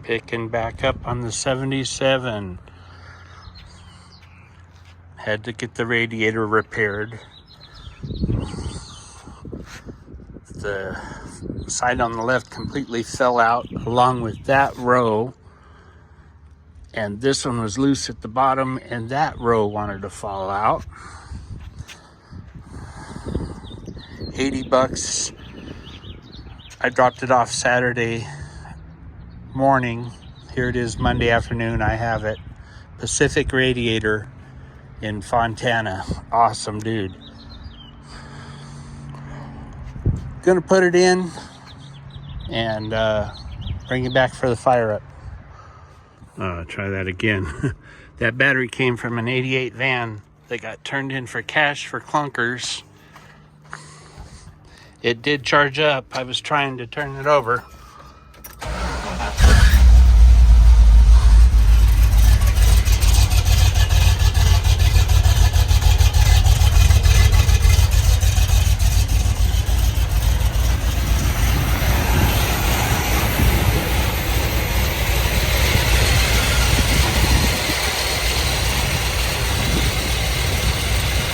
Picking back up on the 77. Had to get the radiator repaired. The side on the left completely fell out along with that row. And this one was loose at the bottom, and that row wanted to fall out. $80. I dropped it off Saturday morning. Here it is Monday afternoon. I have it. Pacific Radiator in Fontana. Awesome dude. Gonna put it in and bring it back for the fire up. Try that again. That battery came from an 88 van that got turned in for cash for clunkers. It did charge up. I was trying to turn it over.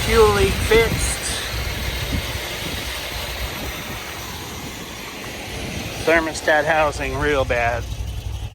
Fuel leak fixed. Thermostat housing real bad.